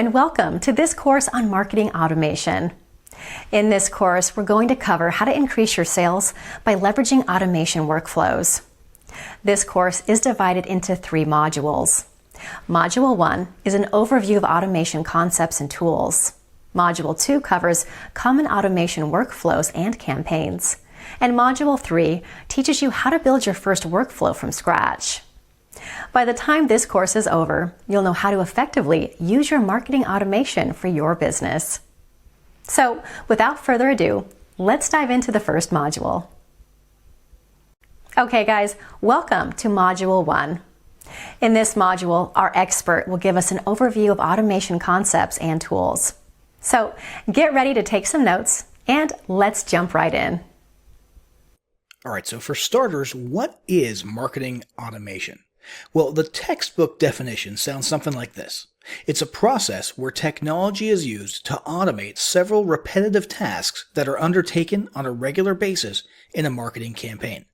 and welcome to this course on marketing automation. In this course, we're going to cover how to increase your sales by leveraging automation workflows. This course is divided into 3 modules. Module 1 is an overview of automation concepts and tools. Module 2 covers common automation workflows and campaigns. And Module 3 teaches you how to build your first workflow from scratch. By the time this course is over, you'll know how to effectively use your marketing automation for your business. So, without further ado, let's dive into the first module. Okay guys, welcome to Module 1. In this module, our expert will give us an overview of automation concepts and tools. So, get ready to take some notes and let's jump right in. All right, so for starters, what is marketing automation? Well, the textbook definition sounds something like this. It's a process where technology is used to automate several repetitive tasks that are undertaken on a regular basis in a marketing campaign.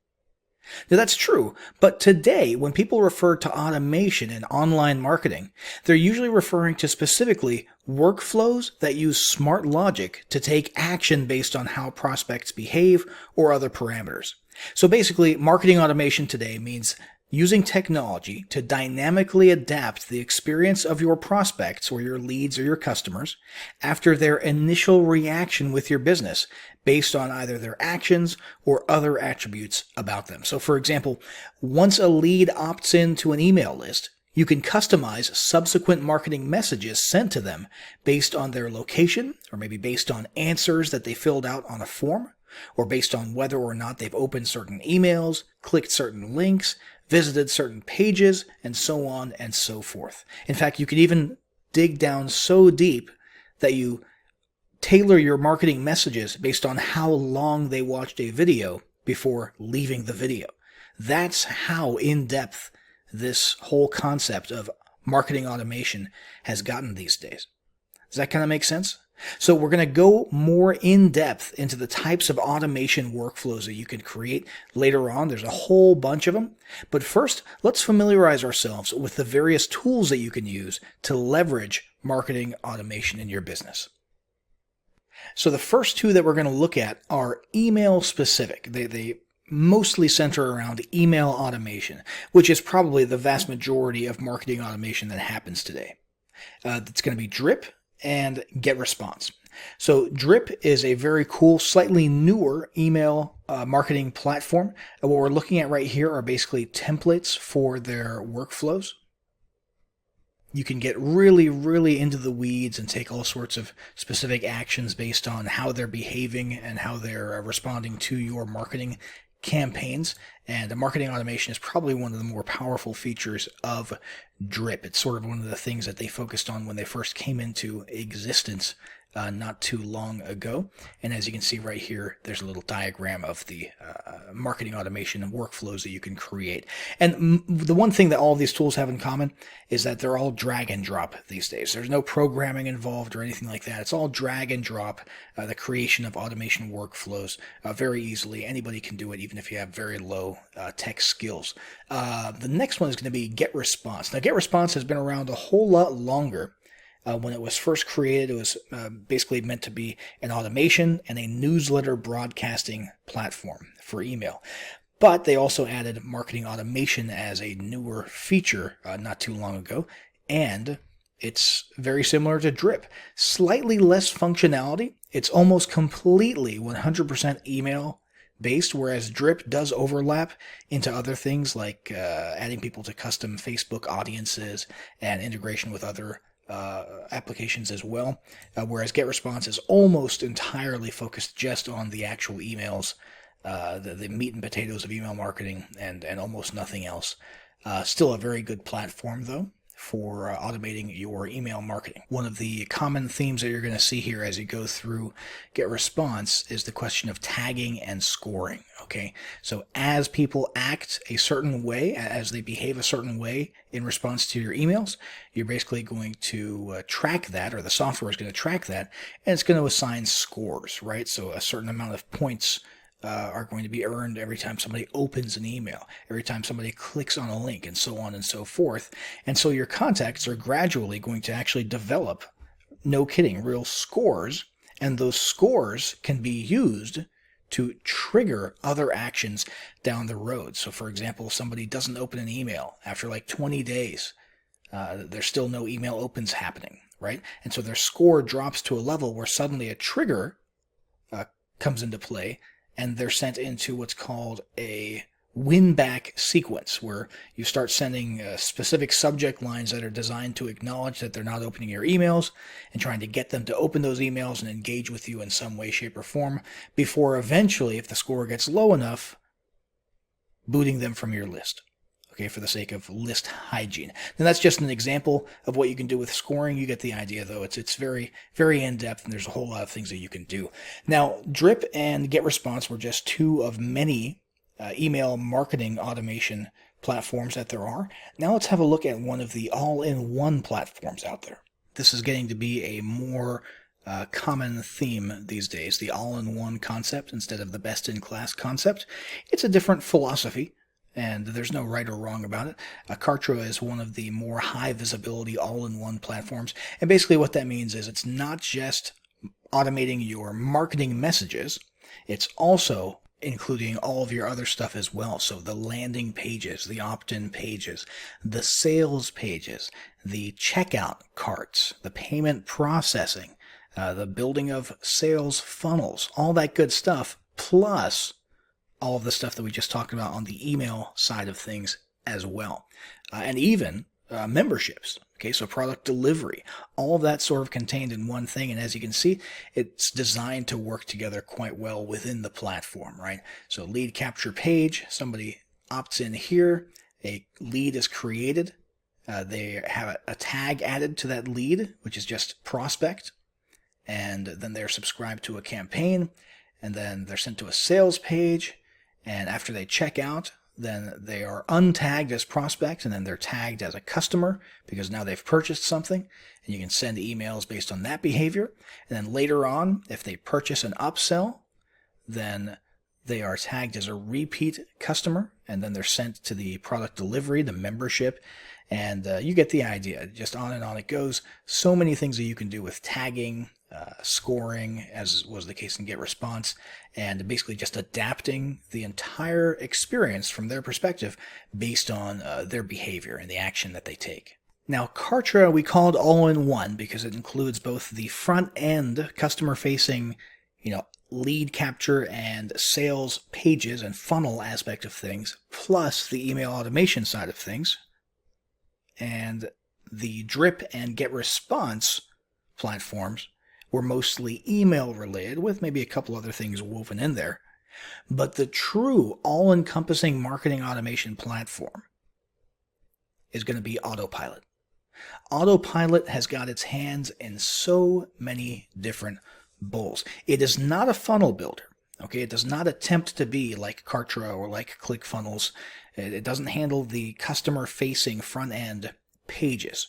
Now that's true, but today when people refer to automation in online marketing, they're usually referring to specifically workflows that use smart logic to take action based on how prospects behave or other parameters. So basically, marketing automation today means using technology to dynamically adapt the experience of your prospects or your leads or your customers after their initial reaction with your business based on either their actions or other attributes about them. So for example, once a lead opts into an email list, you can customize subsequent marketing messages sent to them based on their location or maybe based on answers that they filled out on a form or based on whether or not they've opened certain emails, clicked certain links, visited certain pages, and so on and so forth. In fact, you can even dig down so deep that you tailor your marketing messages based on how long they watched a video before leaving the video. That's how in-depth this whole concept of marketing automation has gotten these days. Does that kind of make sense? So we're going to go more in depth into the types of automation workflows that you can create later on. There's a whole bunch of them. But first, let's familiarize ourselves with the various tools that you can use to leverage marketing automation in your business. So the first 2 that we're going to look at are email specific. They mostly center around email automation, which is probably the vast majority of marketing automation that happens today. It's going to be Drip and Get Response. So Drip is a very cool, slightly newer email marketing platform. And what we're looking at right here are basically templates for their workflows. You can get really, really into the weeds and take all sorts of specific actions based on how they're behaving and how they're responding to your marketing campaigns, and the marketing automation is probably one of the more powerful features of Drip. It's sort of one of the things that they focused on when they first came into existence not too long ago. And as you can see right here, there's a little diagram of the marketing automation and workflows that you can create. And the one thing that all of these tools have in common is that they're all drag and drop these days. There's no programming involved or anything like that. It's all drag and drop, the creation of automation workflows very easily. Anybody can do it, even if you have very low tech skills. The next one is going to be Get Response. Now, Get Response has been around a whole lot longer. When it was first created, it was basically meant to be an automation and a newsletter broadcasting platform for email. But they also added marketing automation as a newer feature not too long ago, and it's very similar to Drip. Slightly less functionality. It's almost completely 100% email based, whereas Drip does overlap into other things like adding people to custom Facebook audiences and integration with other applications as well, whereas Get Response is almost entirely focused just on the actual emails, the meat and potatoes of email marketing, and almost nothing else. Still a very good platform, though, for automating your email marketing. One of the common themes that you're going to see here as you go through Get Response is the question of tagging and scoring. Okay, so as people act a certain way, as they behave a certain way in response to your emails, you're basically going to track that, or the software is going to track that, and it's going to assign scores, right? So a certain amount of points are going to be earned every time somebody opens an email, every time somebody clicks on a link, and so on and so forth. And so your contacts are gradually going to actually develop no kidding, real scores, and those scores can be used to trigger other actions down the road. So for example, somebody doesn't open an email after like 20 days. There's still no email opens happening, right? And so their score drops to a level where suddenly a trigger comes into play, and they're sent into what's called a win-back sequence, where you start sending specific subject lines that are designed to acknowledge that they're not opening your emails and trying to get them to open those emails and engage with you in some way, shape, or form before eventually, if the score gets low enough, booting them from your list. Okay, for the sake of list hygiene. And that's just an example of what you can do with scoring. You get the idea, though. It's very, very in-depth, and there's a whole lot of things that you can do. Now, Drip and GetResponse were just two of many email marketing automation platforms that there are. Now let's have a look at one of the all-in-one platforms out there. This is getting to be a more common theme these days, the all-in-one concept instead of the best-in-class concept. It's a different philosophy, and there's no right or wrong about it. Kartra is one of the more high-visibility all-in-one platforms, and basically what that means is it's not just automating your marketing messages, it's also including all of your other stuff as well. So the landing pages, the opt-in pages, the sales pages, the checkout carts, the payment processing, the building of sales funnels, all that good stuff, plus all of the stuff that we just talked about on the email side of things as well. And even memberships. Okay, so product delivery, all of that sort of contained in one thing. And as you can see, it's designed to work together quite well within the platform, right? So lead capture page, somebody opts in here, a lead is created. They have a tag added to that lead, which is just prospect. And then they're subscribed to a campaign, and then they're sent to a sales page. And after they check out, then they are untagged as prospects, and then they're tagged as a customer because now they've purchased something, and you can send emails based on that behavior. And then later on, if they purchase an upsell, then they are tagged as a repeat customer, and then they're sent to the product delivery, the membership, and you get the idea. Just on and on it goes. So many things that you can do with tagging, scoring, as was the case in GetResponse, and basically just adapting the entire experience from their perspective based on their behavior and the action that they take. Now, Kartra we called all-in-one because it includes both the front-end customer-facing, lead capture and sales pages and funnel aspect of things, plus the email automation side of things. And the Drip and GetResponse platforms were mostly email related, with maybe a couple other things woven in there. But the true all-encompassing marketing automation platform is going to be Autopilot. Autopilot has got its hands in so many different bowls. It is not a funnel builder. Okay, it does not attempt to be like Kartra or like ClickFunnels. It doesn't handle the customer-facing front-end pages.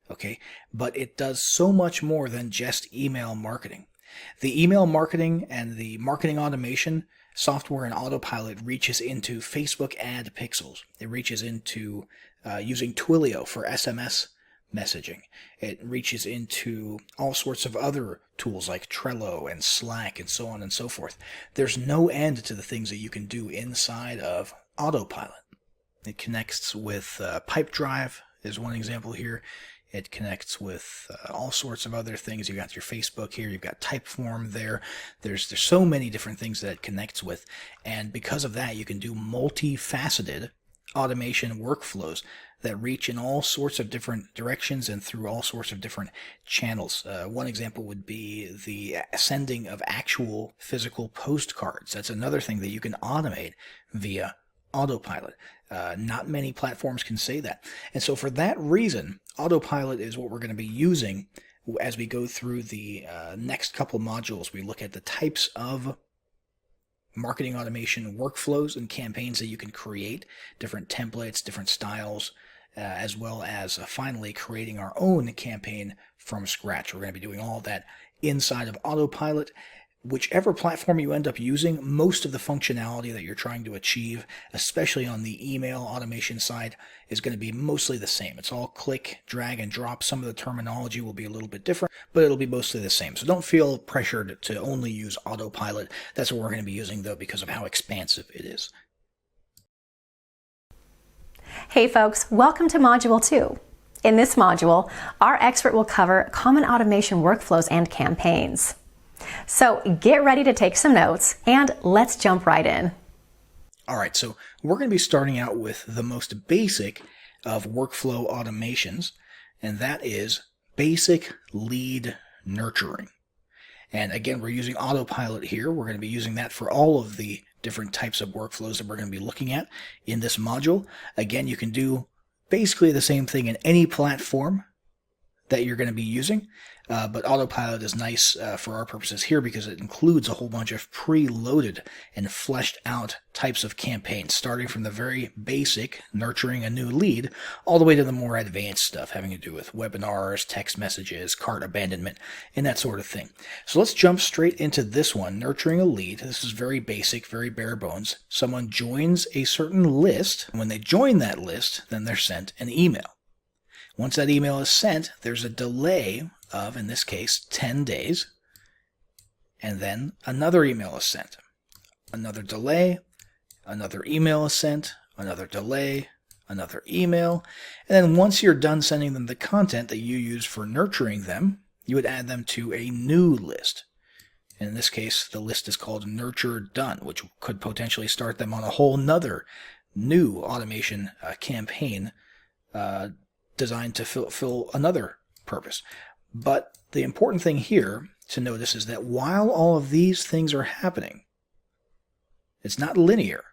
Okay, but it does so much more than just email marketing. The email marketing and the marketing automation software in Autopilot reaches into Facebook ad pixels. It reaches into using Twilio for SMS messaging. It reaches into all sorts of other tools like Trello and Slack and so on and so forth. There's no end to the things that you can do inside of Autopilot. It connects with Pipedrive is one example here. It connects with all sorts of other things. You've got your Facebook here. You've got Typeform there. There's so many different things that it connects with. And because of that, you can do multifaceted automation workflows that reach in all sorts of different directions and through all sorts of different channels. One example would be the sending of actual physical postcards. That's another thing that you can automate via Autopilot. Not many platforms can say that. And so for that reason, Autopilot is what we're going to be using as we go through the next couple modules. We look at the types of marketing automation workflows and campaigns that you can create, different templates, different styles, as well as finally creating our own campaign from scratch. We're going to be doing all that inside of Autopilot. whichever platform you end up using, most of the functionality that you're trying to achieve, especially on the email automation side, is going to be mostly the same. It's all click, drag, and drop. Some of the terminology will be a little bit different, but it'll be mostly the same. So don't feel pressured to only use autopilot. That's what we're going to be using, though, because of how expansive it is. Hey folks, welcome to Module 2. In this module, our expert will cover common automation workflows and campaigns. So get ready to take some notes and let's jump right in. All right, so we're going to be starting out with the most basic of workflow automations, and that is basic lead nurturing. And again, we're using autopilot here. We're going to be using that for all of the different types of workflows that we're going to be looking at in this module. Again, you can do basically the same thing in any platform that you're going to be using, but autopilot is nice for our purposes here because it includes a whole bunch of preloaded and fleshed out types of campaigns, starting from the very basic nurturing a new lead all the way to the more advanced stuff having to do with webinars, text messages, cart abandonment, and that sort of thing. So let's jump straight into this one, nurturing a lead. This is very basic, very bare bones. Someone joins a certain list. When they join that list, then they're sent an email. Once that email is sent, there's a delay of, in this case, 10 days, and then another email is sent. Another delay, another email is sent, another delay, another email, and then once you're done sending them the content that you use for nurturing them, you would add them to a new list. And in this case, the list is called Nurture Done, which could potentially start them on a whole nother new automation campaign designed to fill another purpose. But the important thing here to notice is that while all of these things are happening, it's not linear.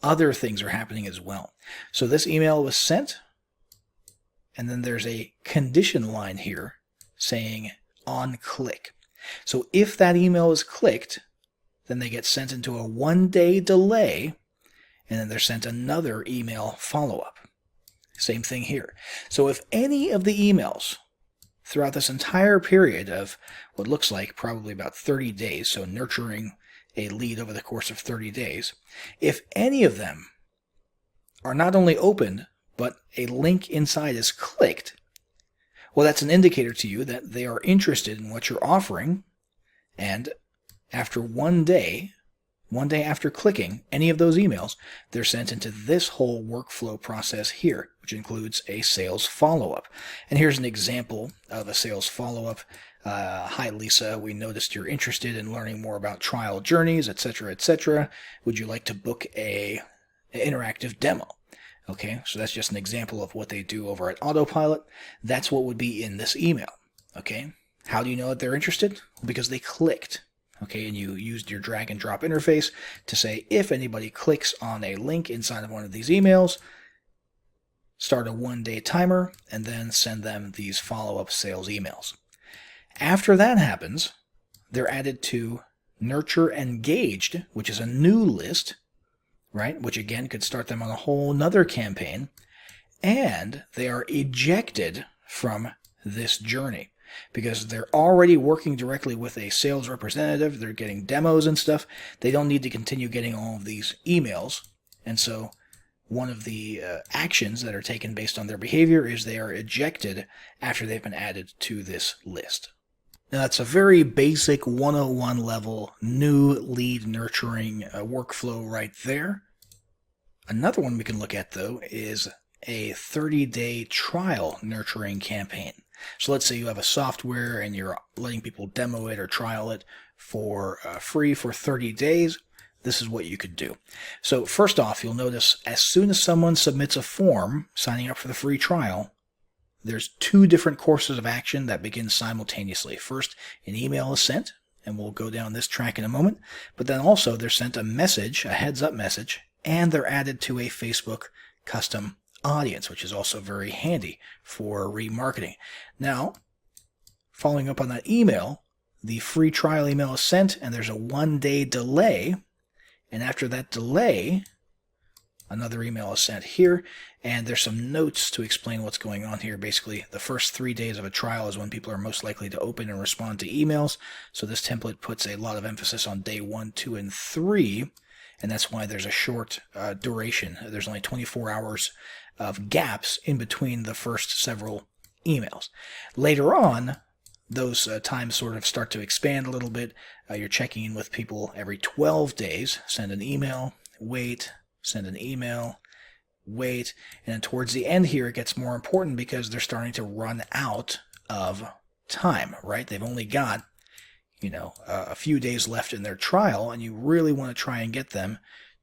Other things are happening as well. So this email was sent, and then there's a condition line here saying on click. So if that email is clicked, then they get sent into a 1-day delay, and then they're sent another email follow-up. Same thing here. So if any of the emails throughout this entire period of what looks like probably about 30 days, so nurturing a lead over the course of 30 days, if any of them are not only opened, but a link inside is clicked, well, that's an indicator to you that they are interested in what you're offering, and after 1 day after clicking any of those emails, they're sent into this whole workflow process here, which includes a sales follow-up. And here's an example of a sales follow-up. Hi, Lisa. We noticed you're interested in learning more about trial journeys, etc., etc. Would you like to book an interactive demo? Okay, so that's just an example of what they do over at Autopilot. That's what would be in this email. Okay, how do you know that they're interested? Because they clicked. Okay, and you used your drag and drop interface to say if anybody clicks on a link inside of one of these emails, start a 1-day timer, and then send them these follow-up sales emails. After that happens, they're added to Nurture Engaged, which is a new list, right? Which again could start them on a whole nother campaign, and they are ejected from this journey. Because they're already working directly with a sales representative, they're getting demos and stuff, they don't need to continue getting all of these emails. And so one of the actions that are taken based on their behavior is they are ejected after they've been added to this list. Now that's a very basic 101 level new lead nurturing workflow right there. Another one we can look at though is a 30-day trial nurturing campaign. So let's say you have a software and you're letting people demo it or trial it for free for 30 days. This is what you could do. So first off, you'll notice as soon as someone submits a form signing up for the free trial, there's 2 different courses of action that begin simultaneously. First, an email is sent, and we'll go down this track in a moment, but then also they're sent a message, a heads-up message, and they're added to a Facebook custom audience, which is also very handy for remarketing. Now, following up on that email, the free trial email is sent and there's a 1-day delay. And after that delay, Another email is sent here, and there's some notes to explain what's going on here. Basically, the first 3 days of a trial is when people are most likely to open and respond to emails. So this template puts a lot of emphasis on day 1, 2, and 3, and that's why there's a short duration. There's only 24 hours of gaps in between the first several emails. Later on, those times sort of start to expand a little bit. You're checking in with people every 12 days. Send an email, wait, send an email, wait. And then towards the end here, it gets more important because they're starting to run out of time, right? They've only got, a few days left in their trial, and you really want to try and get them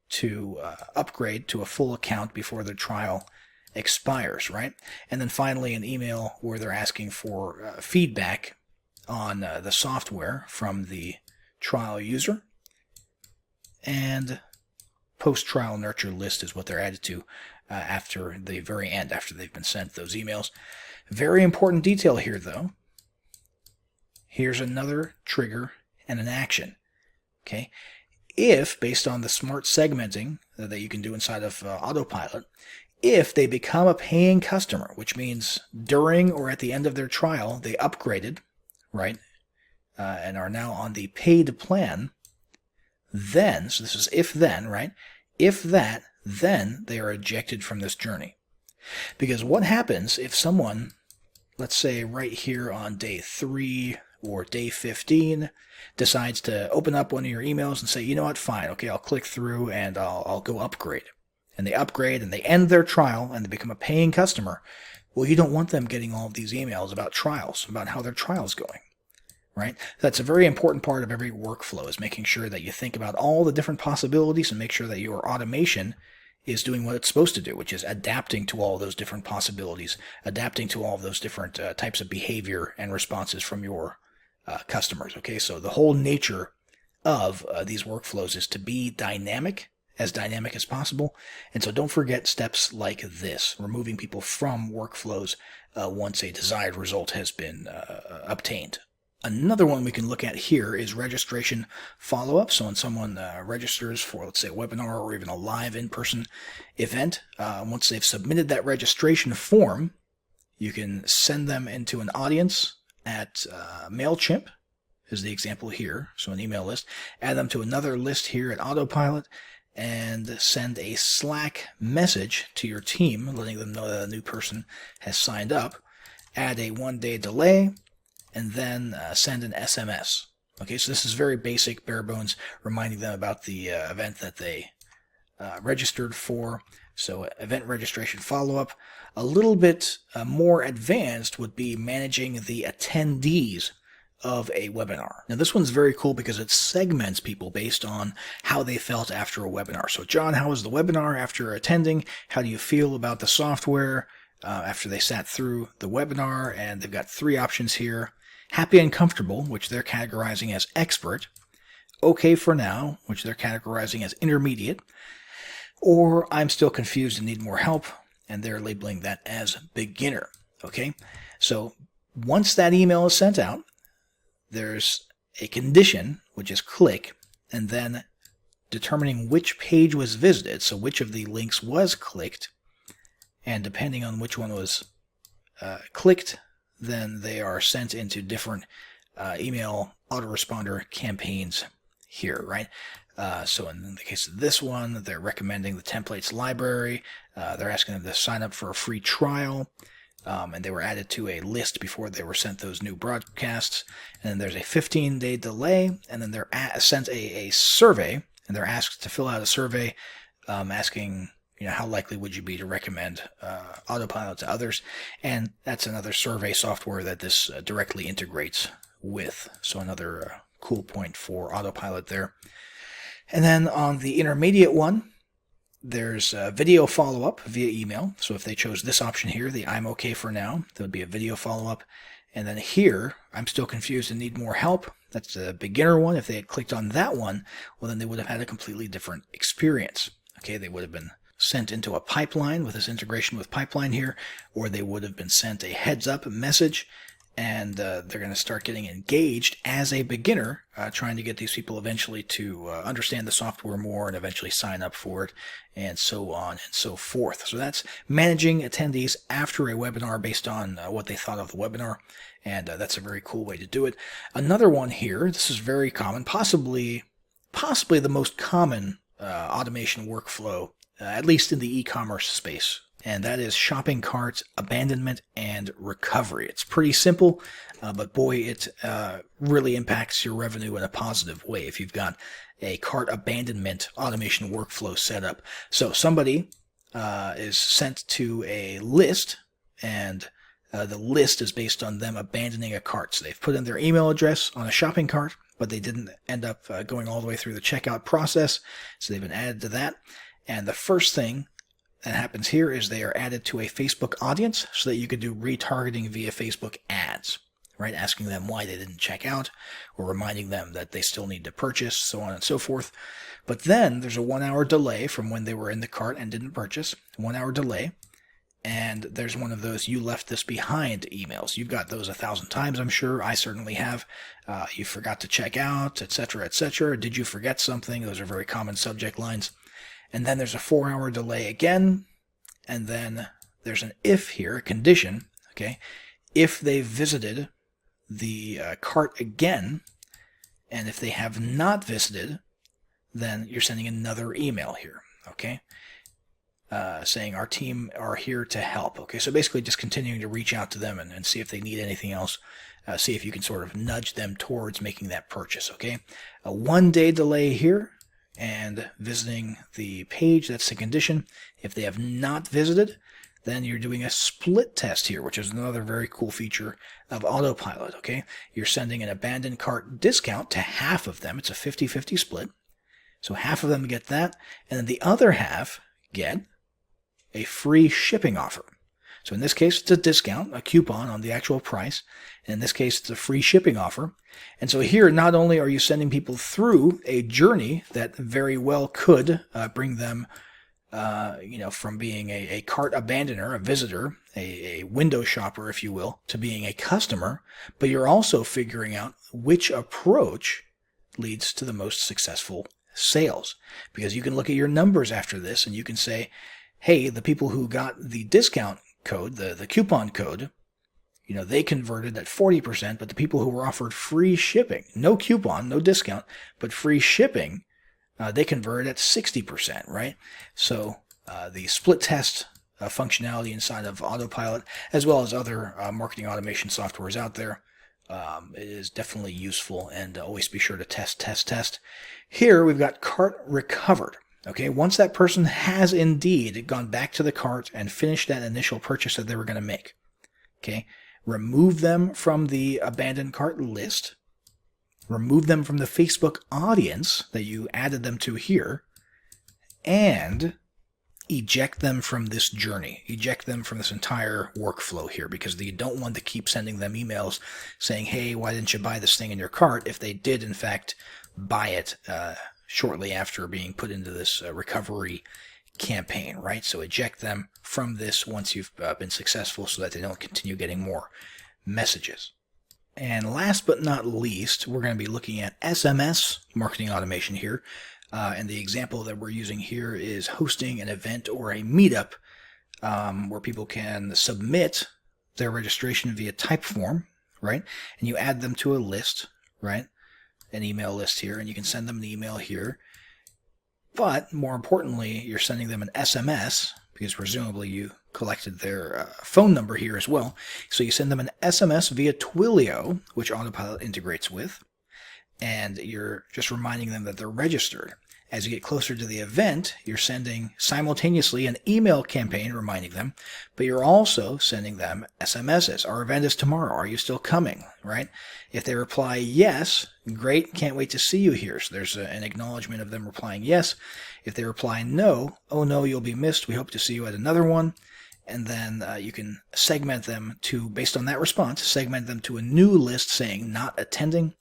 to upgrade to a full account before their trial expires, right? And then finally an email where they're asking for feedback on the software from the trial user. And post-trial nurture list is what they're added to after the very end, after they've been sent those emails. Very important detail here, though. Here's another trigger and an action. Okay, if, based on the smart segmenting that you can do inside of Autopilot, if they become a paying customer, which means during or at the end of their trial they upgraded, right, and are now on the paid plan, then, so this is if then, right, if that, then they are ejected from this journey. Because what happens if someone, let's say right here on day 3 or day 15, decides to open up one of your emails and say, you know what, fine, okay, I'll click through and I'll go upgrade. And they upgrade and they end their trial and they become a paying customer. Well, you don't want them getting all of these emails about trials, about how their trial's going, right? That's a very important part of every workflow, is making sure that you think about all the different possibilities and make sure that your automation is doing what it's supposed to do, which is adapting to all those different possibilities, adapting to all of those different types of behavior and responses from your customers. Okay, so the whole nature of these workflows is to be dynamic as possible. And so don't forget steps like this, removing people from workflows once a desired result has been obtained. Another one we can look at here is registration follow-up. So when someone registers for, let's say, a webinar or even a live in-person event, once they've submitted that registration form, you can send them into an audience at MailChimp, is the example here, so an email list. Add them to another list here at Autopilot, and send a Slack message to your team, letting them know that a new person has signed up. Add a 1-day delay, and then send an SMS. Okay, so this is very basic, bare bones, reminding them about the event that they registered for. So event registration follow-up. A little bit more advanced would be managing the attendees of a webinar. Now this one's very cool because it segments people based on how they felt after a webinar. So John, how was the webinar after attending? How do you feel about the software after they sat through the webinar? And they've got 3 options here. Happy and comfortable, which they're categorizing as expert. Okay for now, which they're categorizing as intermediate. Or I'm still confused and need more help, and they're labeling that as beginner. Okay, so once that email is sent out, there's a condition, which is click, and then determining which page was visited, so which of the links was clicked, and depending on which one was clicked, then they are sent into different email autoresponder campaigns here, right? So in the case of this one, they're recommending the templates library. They're asking them to sign up for a free trial. And they were added to a list before they were sent those new broadcasts. And then there's a 15-day delay. And then they're sent a survey. And they're asked to fill out a survey asking, how likely would you be to recommend Autopilot to others? And that's another survey software that this directly integrates with. So another cool point for Autopilot there. And then on the intermediate one, there's a video follow-up via email. So if they chose this option here, the I'm okay for now, there would be a video follow-up. And then here, I'm still confused and need more help. That's the beginner one. If they had clicked on that one, well, then they would have had a completely different experience. Okay, they would have been sent into a pipeline with this integration with pipeline here, or they would have been sent a heads-up message and they're going to start getting engaged as a beginner, trying to get these people eventually to understand the software more and eventually sign up for it, and so on and so forth. So that's managing attendees after a webinar based on what they thought of the webinar, and that's a very cool way to do it. Another one here, this is very common, possibly the most common automation workflow, at least in the e-commerce space, and that is shopping cart abandonment and recovery. It's pretty simple, but boy, it really impacts your revenue in a positive way if you've got a cart abandonment automation workflow set up. So somebody is sent to a list, and the list is based on them abandoning a cart. So they've put in their email address on a shopping cart, but they didn't end up going all the way through the checkout process, so they've been added to that. And the first thing that happens here is they are added to a Facebook audience so that you could do retargeting via Facebook ads, right? Asking them why they didn't check out, or reminding them that they still need to purchase, so on and so forth. But then there's a 1 hour delay from when they were in the cart and didn't purchase, 1 hour delay. And there's one of those "you left this behind" emails. You've got those 1,000 times, I'm sure. I certainly have. You forgot to check out, etc., etc. Did you forget something? Those are very common subject lines. And then there's a 4 hour delay again. And then there's an if here, a condition. Okay, if they visited the cart again, and if they have not visited, then you're sending another email here. Okay. Saying our team are here to help. Okay, so basically just continuing to reach out to them and see if they need anything else. See if you can sort of nudge them towards making that purchase. Okay, a 1 day delay here and visiting the page, that's the condition. If they have not visited, then you're doing a split test here, which is another very cool feature of Autopilot. Okay, you're sending an abandoned cart discount to half of them. It's a 50-50 split. So half of them get that, and then the other half get a free shipping offer. So in this case, it's a discount, a coupon on the actual price. And in this case, it's a free shipping offer. And so here, not only are you sending people through a journey that very well could bring them, from being a cart abandoner, a visitor, a window shopper, if you will, to being a customer, but you're also figuring out which approach leads to the most successful sales. Because you can look at your numbers after this and you can say, hey, the people who got the discount code, the coupon code, they converted at 40%, but the people who were offered free shipping, no coupon, no discount, but free shipping, they converted at 60%, right? So the split test functionality inside of Autopilot, as well as other marketing automation softwares out there, is definitely useful, and always be sure to test. Here we've got cart recovered. Okay, once that person has indeed gone back to the cart and finished that initial purchase that they were going to make, okay, remove them from the abandoned cart list, remove them from the Facebook audience that you added them to here, and eject them from this journey, eject them from this entire workflow here, because you don't want to keep sending them emails saying, hey, why didn't you buy this thing in your cart, if they did, in fact, buy it shortly after being put into this recovery campaign, right? So eject them from this once you've been successful so that they don't continue getting more messages. And last but not least, we're going to be looking at SMS marketing automation here. And the example that we're using here is hosting an event or a meetup where people can submit their registration via Typeform, right? And you add them to a list, right? An email list here, and you can send them an email here. But more importantly, you're sending them an SMS, because presumably you collected their phone number here as well. So you send them an SMS via Twilio, which Autopilot integrates with, and you're just reminding them that they're registered. As you get closer to the event, you're sending simultaneously an email campaign reminding them, but you're also sending them SMSs. Our event is tomorrow. Are you still coming? Right? If they reply yes, great, can't wait to see you here. So there's an acknowledgement of them replying yes. If they reply no, oh no, you'll be missed. We hope to see you at another one. And then you can segment them to, based on that response, segment them to a new list saying not attending,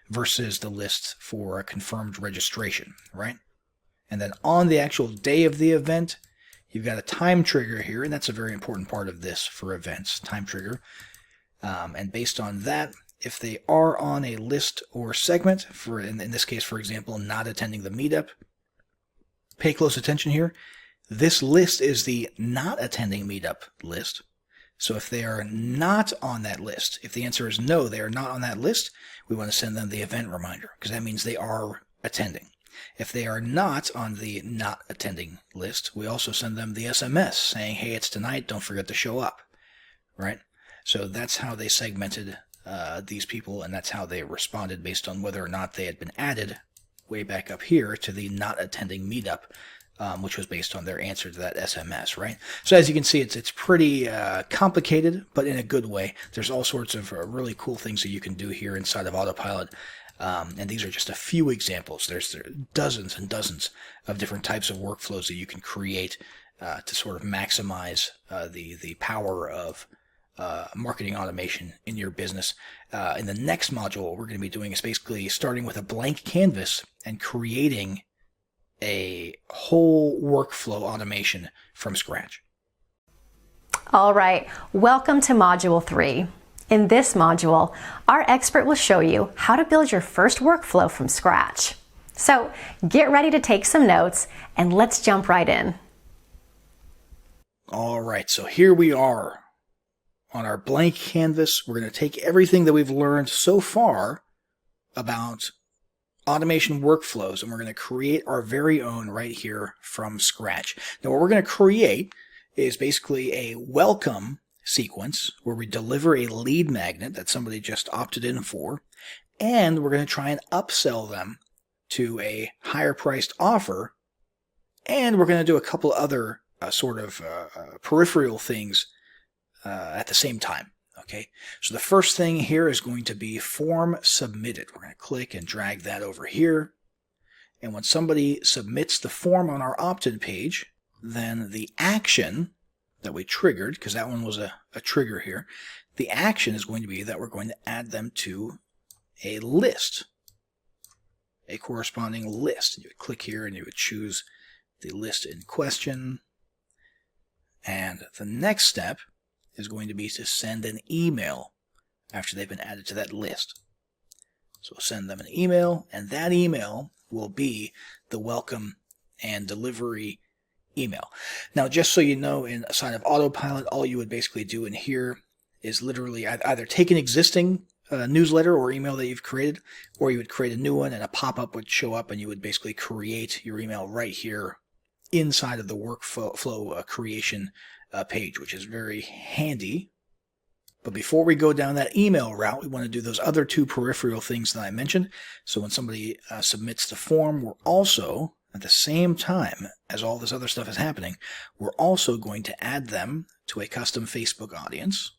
versus the list for a confirmed registration, right? And then on the actual day of the event, you've got a time trigger here, and that's a very important part of this for events, time trigger. And based on that, if they are on a list or segment, for in this case, for example, not attending the meetup, pay close attention here. This list is the not attending meetup list. So if they are not on that list, if the answer is no, they are not on that list, we want to send them the event reminder, because that means they are attending. If they are not on the not attending list, we also send them the SMS saying, hey, it's tonight, don't forget to show up, right? So that's how they segmented these people, and that's how they responded based on whether or not they had been added way back up here to the not attending meetup, which was based on their answer to that SMS, right? So as you can see, it's pretty complicated, but in a good way. There's all sorts of really cool things that you can do here inside of Autopilot. And these are just a few examples. There's dozens and dozens of different types of workflows that you can create to sort of maximize the power of marketing automation in your business. In the next module, what we're going to be doing is basically starting with a blank canvas and creating a whole workflow automation from scratch. All right, welcome to Module 3. In this module, our expert will show you how to build your first workflow from scratch. So get ready to take some notes and let's jump right in. All right, so here we are on our blank canvas. We're going to take everything that we've learned so far about automation workflows, and we're going to create our very own right here from scratch. Now, what we're going to create is basically a welcome sequence where we deliver a lead magnet that somebody just opted in for, and we're going to try and upsell them to a higher priced offer, and we're going to do a couple other peripheral things at the same time. Okay, so the first thing here is going to be form submitted. We're going to click and drag that over here. And when somebody submits the form on our opt-in page, then the action that we triggered, because that one was a trigger here, the action is going to be that we're going to add them to a list, a corresponding list. You would click here and you would choose the list in question. And the next step is going to be to send an email after they've been added to that list. So we'll send them an email, and that email will be the welcome and delivery email. Now, just so you know, inside of Autopilot, all you would basically do in here is literally either take an existing newsletter or email that you've created, or you would create a new one and a pop-up would show up and you would basically create your email right here inside of the workflow creation page, which is very handy. But before we go down that email route, we want to do those other two peripheral things that I mentioned. So when somebody submits the form, we're also, at the same time as all this other stuff is happening, we're also going to add them to a custom Facebook audience.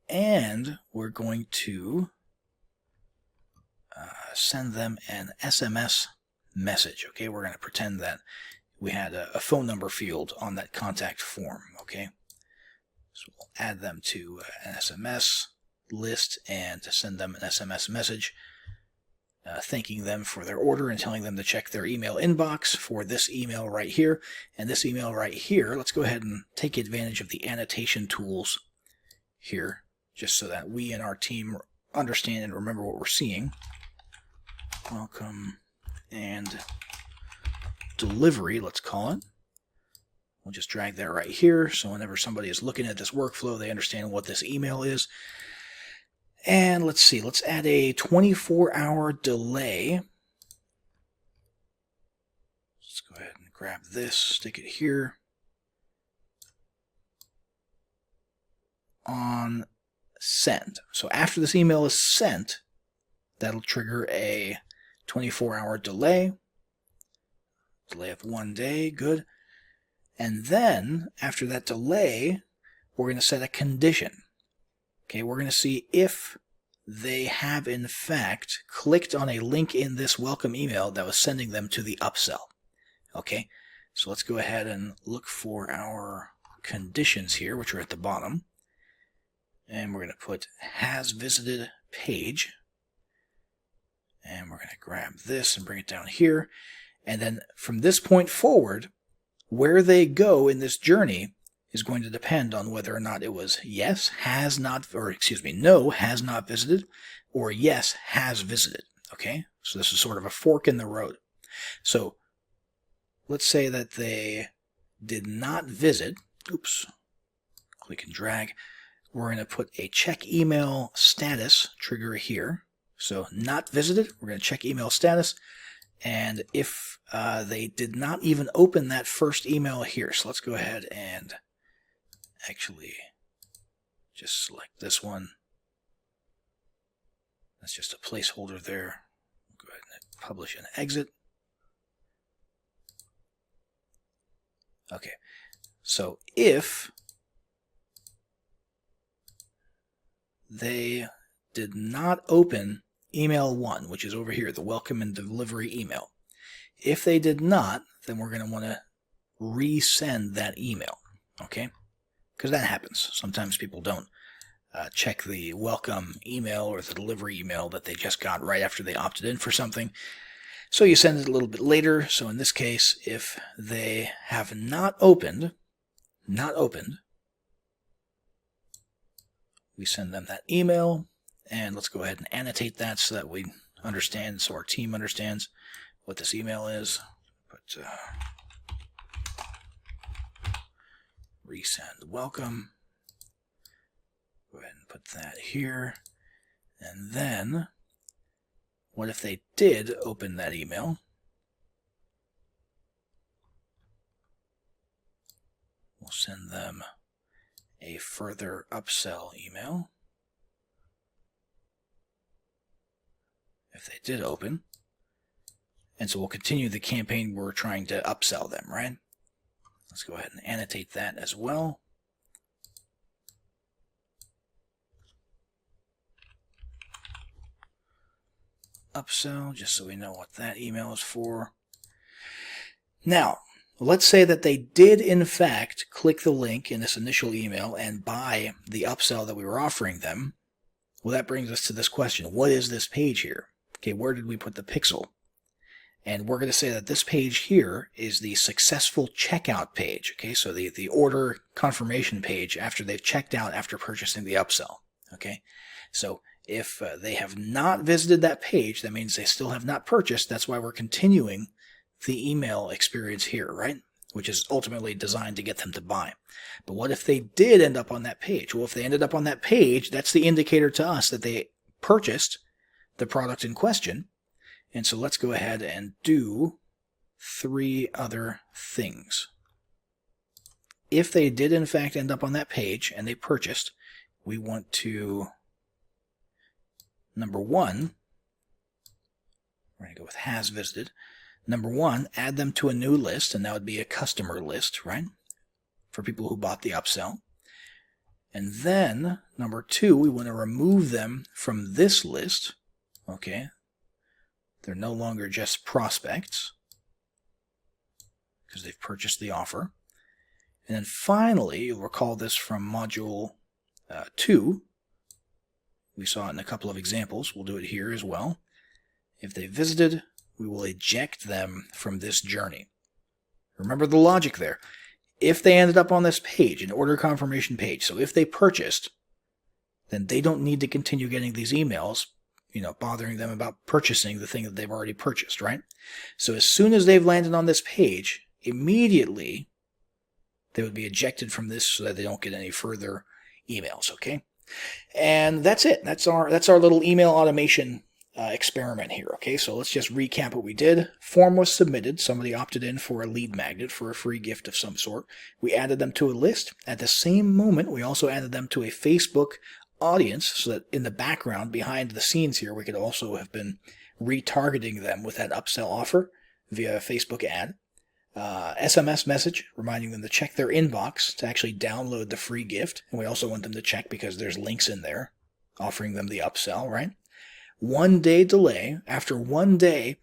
And we're going to send them an SMS message. Okay, we're going to pretend that we had a phone number field on that contact form. Okay, so we'll add them to an SMS list and send them an SMS message thanking them for their order and telling them to check their email inbox for this email right here. And this email right here, let's go ahead and take advantage of the annotation tools here, just so that we and our team understand and remember what we're seeing. Welcome and delivery, let's call it. We'll just drag that right here, so whenever somebody is looking at this workflow, they understand what this email is. And let's see, let's add a 24-hour delay. Let's go ahead and grab this, stick it here. On send. So after this email is sent, that'll trigger a 24-hour delay. Delay of 1 day, good. And then, after that delay, we're going to set a condition. Okay, we're going to see if they have, in fact, clicked on a link in this welcome email that was sending them to the upsell. Okay, so let's go ahead and look for our conditions here, which are at the bottom. And we're going to put has visited page. And we're going to grab this and bring it down here. And then from this point forward, where they go in this journey is going to depend on whether or not it was yes, has not, or excuse me, no, has not visited, or yes, has visited. Okay? So this is sort of a fork in the road. So let's say that they did not visit. Oops. Click and drag. We're going to put a check email status trigger here. So not visited, we're going to check email status. And if they did not even open that first email here, so let's go ahead and actually just select this one. That's just a placeholder there. Go ahead and publish and exit. Okay, so if they did not open email 1, which is over here, the welcome and delivery email. If they did not, then we're going to want to resend that email, okay? Because that happens. Sometimes people don't check the welcome email or the delivery email that they just got right after they opted in for something. So you send it a little bit later. So in this case, if they have not opened, we send them that email. And let's go ahead and annotate that so that we understand, so our team understands what this email is. Put resend welcome. Go ahead and put that here. And then, what if they did open that email? We'll send them a further upsell email. If they did open. And so we'll continue the campaign we're trying to upsell them, right? Let's go ahead and annotate that as well. Upsell, just so we know what that email is for. Now, let's say that they did in fact click the link in this initial email and buy the upsell that we were offering them. Well, that brings us to this question. What is this page here? Okay, where did we put the pixel? And we're going to say that this page here is the successful checkout page. Okay, so the order confirmation page after they've checked out after purchasing the upsell. Okay, so if they have not visited that page, that means they still have not purchased. That's why we're continuing the email experience here, right? Which is ultimately designed to get them to buy. But what if they did end up on that page? Well, if they ended up on that page, that's the indicator to us that they purchased the product in question. And so let's go ahead and do 3 other things. If they did in fact end up on that page and they purchased, we want to, number 1, we're going to go with has visited. Number 1, add them to a new list, and that would be a customer list, right? For people who bought the upsell. And then, number 2, we want to remove them from this list. Okay. They're no longer just prospects because they've purchased the offer. And then finally, you'll recall this from module 2. We saw it in a couple of examples. We'll do it here as well. If they visited, we will eject them from this journey. Remember the logic there. If they ended up on this page, an order confirmation page, so if they purchased, then they don't need to continue getting these emails, bothering them about purchasing the thing that they've already purchased, right? So as soon as they've landed on this page, immediately they would be ejected from this so that they don't get any further emails, okay? And that's it. That's our little email automation experiment here, okay? So let's just recap what we did. Form was submitted. Somebody opted in for a lead magnet for a free gift of some sort. We added them to a list. At the same moment, we also added them to a Facebook audience so that in the background, behind the scenes here, we could also have been retargeting them with that upsell offer via a Facebook ad. SMS message reminding them to check their inbox to actually download the free gift. And we also want them to check because there's links in there offering them the upsell, right? 1 day delay. After 1 day,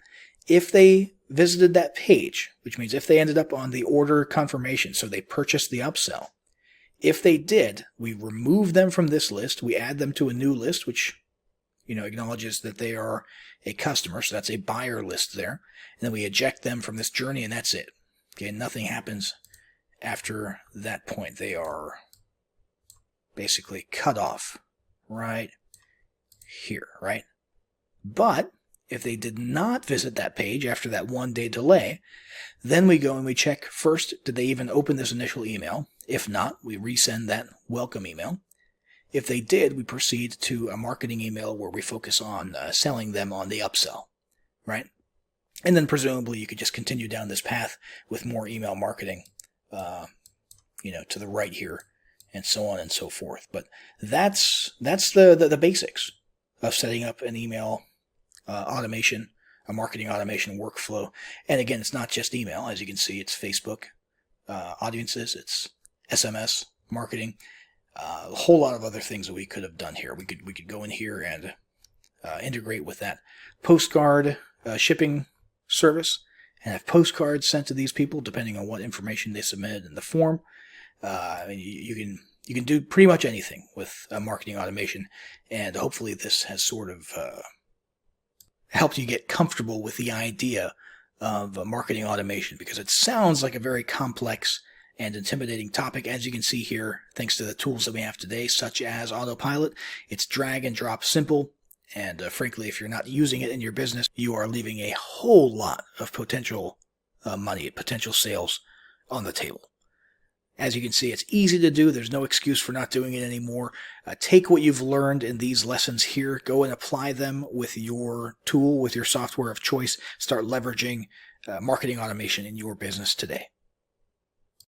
if they visited that page, which means if they ended up on the order confirmation, so they purchased the upsell, if they did, we remove them from this list. We add them to a new list, which, acknowledges that they are a customer. So that's a buyer list there. And then we eject them from this journey, and that's it. Okay, nothing happens after that point. They are basically cut off right here, right? But if they did not visit that page after that 1-day delay, then we go and we check first, did they even open this initial email? If not, we resend that welcome email. If they did, we proceed to a marketing email where we focus on selling them on the upsell, right? And then presumably you could just continue down this path with more email marketing, to the right here, and so on and so forth. But that's the basics of setting up an email automation, a marketing automation workflow. And again, it's not just email. As you can see, it's Facebook audiences, it's SMS marketing, a whole lot of other things that we could have done here. We could go in here and integrate with that postcard shipping service and have postcards sent to these people depending on what information they submitted in the form. You can do pretty much anything with marketing automation, and hopefully this has sort of helped you get comfortable with the idea of marketing automation, because it sounds like a very complex and intimidating topic. As you can see here, thanks to the tools that we have today, such as Autopilot, it's drag and drop simple. And frankly, if you're not using it in your business, you are leaving a whole lot of potential money, potential sales on the table. As you can see, it's easy to do. There's no excuse for not doing it anymore. Take what you've learned in these lessons here, go and apply them with your tool, with your software of choice. Start leveraging marketing automation in your business today.